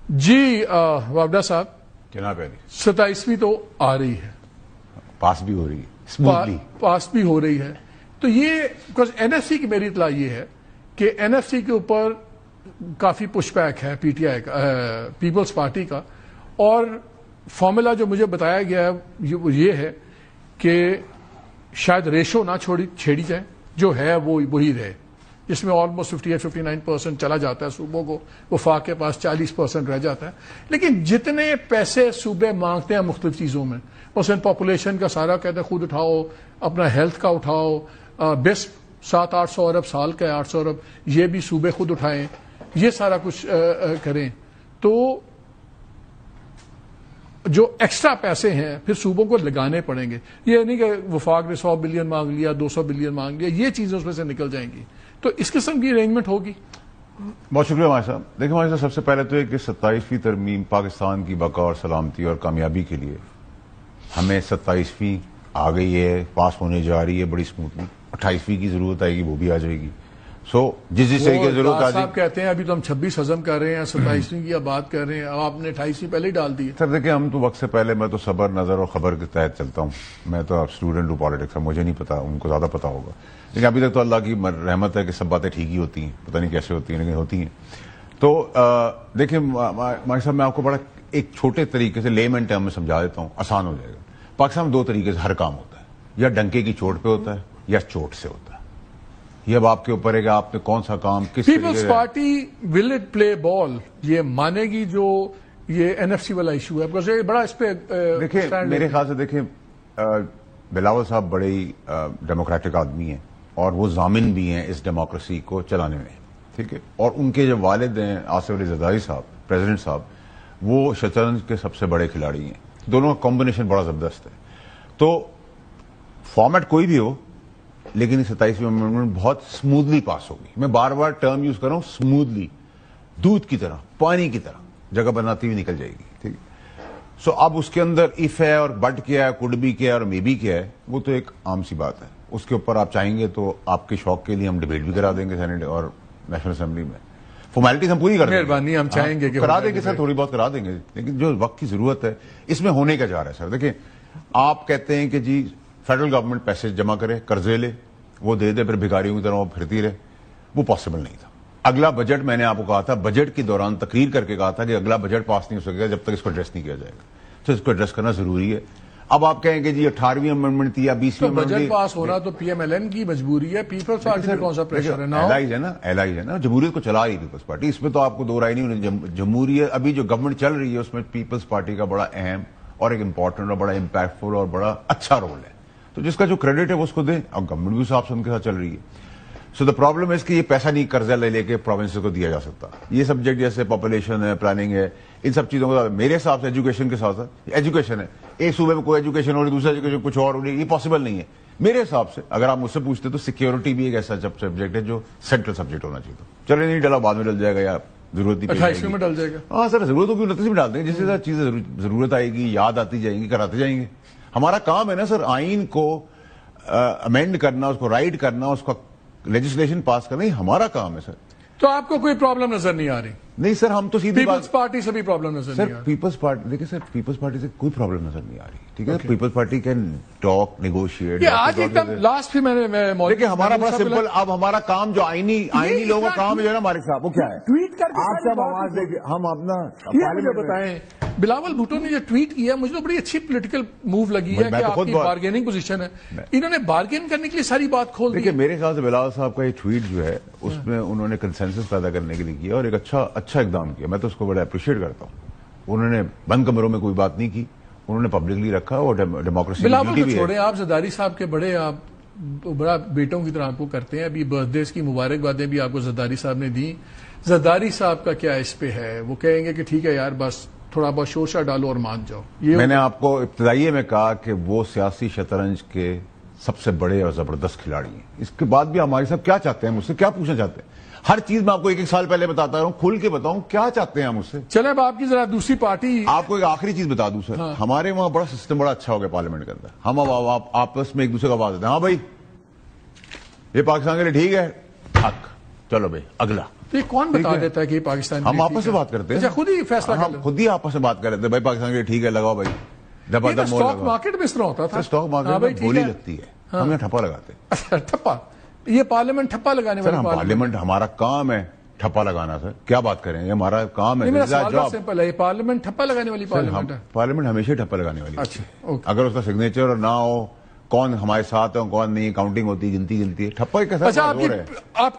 جی وابڈا صاحب، جناب علی 27ویں تو آ رہی ہے، پاس بھی ہو رہی ہے، اسموتھلی پاس بھی ہو رہی ہے. تو یہ بیکاز این ایف سی کی میری اطلاع یہ ہے کہ این ایف سی کے اوپر کافی پش بیک ہے پی ٹی آئی کا، پیپلز پارٹی کا، اور فارمولا جو مجھے بتایا گیا ہے وہ یہ ہے کہ شاید ریشو نہ چھیڑی جائے، جو ہے وہ وہی رہے، جس میں آلموسٹ 58-59% چلا جاتا ہے صوبوں کو، وفاق کے پاس 40% رہ جاتا ہے. لیکن جتنے پیسے صوبے مانگتے ہیں مختلف چیزوں میں، مثلاً پاپولیشن کا سارا کہتے ہیں خود اٹھاؤ، اپنا ہیلتھ کا اٹھاؤ، بیس 700-800 ارب سال کا ہے، 800 ارب یہ بھی صوبے خود اٹھائیں، یہ سارا کچھ کریں، تو جو ایکسٹرا پیسے ہیں پھر صوبوں کو لگانے پڑیں گے. یہ نہیں کہ وفاق نے 100 بلین مانگ لیا، 200 بلین مانگ لیا، یہ چیزیں اس میں سے نکل جائیں گی. تو اس قسم کی ارینجمنٹ ہوگی. بہت شکریہ ہمارے صاحب. دیکھیں ہمارے صاحب، سب سے پہلے تو یہ کہ 27ویں ترمیم پاکستان کی بقا اور سلامتی اور کامیابی کے لیے ہمیں 27ویں آ گئی ہے، پاس ہونے جا رہی ہے بڑی اسموتھلی. 28ویں کی ضرورت آئے گی، وہ بھی آ جائے گی. سو جس طرح کی ضرورت آ جائے صاحب کہتے ہیں ابھی تو ہم 26 ہضم کر رہے ہیں، 27ویں کی بات کر رہے ہیں، اب آپ نے 28ویں پہلے ہی ڈال دی ہے. سر دیکھیں، ہم تو وقت سے پہلے، میں تو صبر، نظر اور خبر کے تحت چلتا ہوں. میں تو اسٹوڈنٹ ہوں پالیٹکس کا، مجھے نہیں پتا، ان کو زیادہ پتا ہوگا. لیکن ابھی تک تو اللہ کی رحمت ہے کہ سب باتیں ٹھیک ہی ہوتی ہیں، پتہ نہیں کیسے ہوتی ہیں لیکن ہوتی ہیں. تو دیکھیں ماہر صاحب، میں آپ کو بڑا ایک چھوٹے طریقے سے لیمن ٹرم میں سمجھا دیتا ہوں، آسان ہو جائے گا. پاکستان میں 2 طریقے سے ہر کام ہوتا ہے، یا ڈنکے کی چوٹ پہ ہوتا ہے یا چوٹ سے ہوتا ہے. یہ اب آپ کے اوپر ہے کہ آپ نے کون سا کام کس peoples party will it play ball, یہ مانے گی جو یہ این ایف سی والا ایشو ہے، بیکاز یہ بڑا اس پہ دیکھیں میرے خیال سے، دیکھیں بلاول صاحب بڑے ہی ڈیموکریٹک آدمی ہیں اور وہ ضامن بھی ہیں اس ڈیموکریسی کو چلانے میں، ٹھیک ہے. اور ان کے جو والد ہیں آصف علی زرداری صاحب، پریزیڈنٹ صاحب، وہ شطرنج کے سب سے بڑے کھلاڑی ہیں. دونوں کا کمبینیشن بڑا زبردست ہے. تو فارمیٹ کوئی بھی ہو، لیکن 27ویں امینڈمنٹ بہت سموتھلی پاس ہوگی. میں بار بار ٹرم یوز کر رہا ہوں، سموتھلی، دودھ کی طرح، پانی کی طرح جگہ بناتی ہوئی نکل جائے گی. ٹھیک ہے. سو اب اس کے اندر اف ہے اور بٹ کیا ہے، کوڈ بھی کیا ہے اور مے بی کیا ہے، وہ تو ایک عام سی بات ہے. اس کے اوپر آپ چاہیں گے تو آپ کے شوق کے لیے ہم ڈیبیٹ بھی کرا دیں گے سینیٹ اور نیشنل اسمبلی میں. فارمیلٹیز ہم پوری کر دیں گے، مہربانی، ہم چاہیں گے کہ کرا دیں گے سر، تھوڑی بہت کرا دیں گے. لیکن جو وقت کی ضرورت ہے اس میں ہونے کا جا رہا ہے. سر دیکھیں، آپ کہتے ہیں کہ جی فیڈرل گورنمنٹ پیسے جمع کرے، قرضے لے، وہ دے دے، پھر بھکاریوں کی طرح وہ پھرتی رہے. وہ پاسبل نہیں تھا. اگلا بجٹ، میں نے آپ کو کہا تھا، بجٹ کے دوران تقریر کر کے کہا تھا کہ اگلا بجٹ پاس نہیں ہو سکے گا جب تک اس کو ایڈریس نہیں کیا جائے گا. تو اس کو ایڈریس کرنا ضروری ہے. اب آپ کہیں کہ جی 18ویں امینڈمنٹ تھی یا 20ویں امینڈمنٹ، بجٹ پاس ہونا تو پی ایم ایل این کی مجبوری ہے، پیپلز پارٹی میں کون سا پریشر ہے؟ الائز ہے نا، جمہوریت کو چلا رہی پیپلز پارٹی، اس میں تو آپ کو دو رائے نہیں. جمہوریت ابھی جو گورنمنٹ چل رہی ہے اس میں پیپلز پارٹی کا بڑا اہم اور ایک امپورٹنٹ اور بڑا امپیکٹفل اور بڑا اچھا رول ہے. تو جس کا جو کریڈٹ ہے وہ اس کو دیں، اور گورنمنٹ بھی صاحب سے ان کے ساتھ چل رہی ہے. سو دا پرابلم ہے کہ یہ پیسہ نہیں قرضہ لے کے پروونس کو دیا جا سکتا. یہ سبجیکٹ جیسے پاپولیشن ہے، پلاننگ ہے، ان سب چیزوں کو میرے حساب سے ایجوکیشن کے ساتھ ایجوکیشن ہے، ایک صوبے میں کوئی ایجوکیشن ہو رہی، دوسرا ایجوکیشن کچھ اور ہو رہی، یہ پاسبل نہیں ہے میرے حساب سے. اگر آپ مجھ سے پوچھتے تو سیکیورٹی بھی ایک ایسا سبجیکٹ ہے جو سینٹرل سبجیکٹ ہونا چاہیے. چلے نہیں ڈلا، بعد میں ڈل جائے گا یا ضرورت نہیں 28ویں میں ڈل جائے گا. ہاں سر، ضرورت ہوگی 29 میں ڈال دیں گے. جس طرح چیزیں ضرورت آئے گی، یاد آتی جائیں گی، کراتے جائیں گے. ہمارا کام ہے نا سر، آئین کو امینڈ کرنا، اس کو رائٹ کرنا، اس کا لیجسلیشن پاس کرنا، یہ ہمارا کام ہے سر. تو آپ کو کوئی پرابلم نظر نہیں آ رہی؟ نہیں سر، ہم تو سیدھی بات، پیپلز پارٹی سے بھی پرابلم نظر نہیں آ رہی. پیپلز پارٹی، دیکھیں سر، پیپلز پارٹی سے کوئی پرابلم نظر نہیں آ رہی. ٹھیک ہے، Peoples Party can talk, negotiate. آج ایک دم لاسٹ بھی میں دیکھیں ہمارا بڑا سمپل، اب ہمارا کام جو آئینی لوگوں کا کام ہے جو ہے نا ہمارے صاحب، وہ کیا ہے؟ ٹویٹ کر کے آپ سب آواز دے کے ہم اپنا مجھے بتائیں. بلاول بھٹو نے جو ٹویٹ کیا مجھے تو بڑی اچھی پولیٹیکل موو لگی ہے کہ آپ کی بارگیننگ پوزیشن ہے. انہوں نے بارگین کرنے کے لیے ساری بات کھول دی. دیکھیں میرے خیال سے بلاول صاحب کا یہ ٹویٹ جو ہے اس میں انہوں نے کنسنسس پیدا کرنے کے لیے کیا اور ایک اچھا اقدام کیا. میں تو اس کو بڑا اپریشیٹ کرتا ہوں. انہوں نے بند کمروں میں کوئی بات نہیں کی، انہوں نے پبلکلی رکھا، اور ڈیموکریسی بلاول کو چھوڑیں، آپ زرداری صاحب کے بڑے، آپ بڑا بیٹوں کی طرح آپ کو کرتے ہیں. ابھی برتھ ڈیز کی مبارکبادیں بھی آپ کو زرداری صاحب نے دی. زرداری صاحب کا کیا اس پہ ہے؟ وہ کہیں گے کہ ٹھیک ہے یار، بس تھوڑا بہت شورشا ڈالو اور مان جاؤ. میں نے آپ کو ابتدائیے میں کہا کہ وہ سیاسی شطرنج کے سب سے بڑے اور زبردست کھلاڑی ہیں. اس کے بعد بھی ہمارے صاحب کیا چاہتے ہیں، مجھ سے کیا پوچھنا چاہتے ہیں؟ ہر چیز میں آپ کو ایک سال پہلے بتاتا رہا ہوں، کھل کے بتاؤں کیا چاہتے ہیں ہم مجھ سے. چلے اب آپ کی ذرا دوسری پارٹی. آپ کو ایک آخری چیز بتا دوں سر، ہمارے وہاں بڑا سسٹم بڑا اچھا ہو گیا پارلیمنٹ کے اندر. ہم اب آپس میں ایک دوسرے کو آواز دیتے ہیں، ہاں بھائی یہ پاکستان کے لیے ٹھیک ہے، حق، چلو بھائی اگلا. تو یہ کون بتا دیتا ہے کہ یہ پاکستان ہم آپس سے بات کرتے ہیں. اچھا خود ہی فیصلہ کر ہم خود ہی آپس میں بات کر رہے تھے بھائی پاکستان کے لیے ٹھیک ہے لگاؤ بھائی زبردست مور اسٹاک لگاؤ. مارکیٹ میں اس طرح ہوتا تھا. اسٹاک مارکیٹ میں بولی لگتی ہے, ہم یہاں ٹھپا لگاتے ہیں. اچھا ٹھپا, یہ پارلیمنٹ ٹھپا لگانے سر والی پارلیمنٹ ہمارا کام ہے ٹھپا لگانا. سر کیا بات کریں, یہ ہمارا کام ہے. میرا سوال بہت سمپل ہے, یہ پارلیمنٹ ٹھپا لگانے والی پارلیمنٹ ہے. پارلیمنٹ ہمیشہ ٹھپا لگانے والی. اچھا اوکے. اگر اس کا سگنیچر نہ ہو, کون ہمارے ساتھ ہے کون نہیں, کاؤنٹنگ ہوتی ہے, گنتی ہے, ٹھپا کے ساتھ اچھا آپ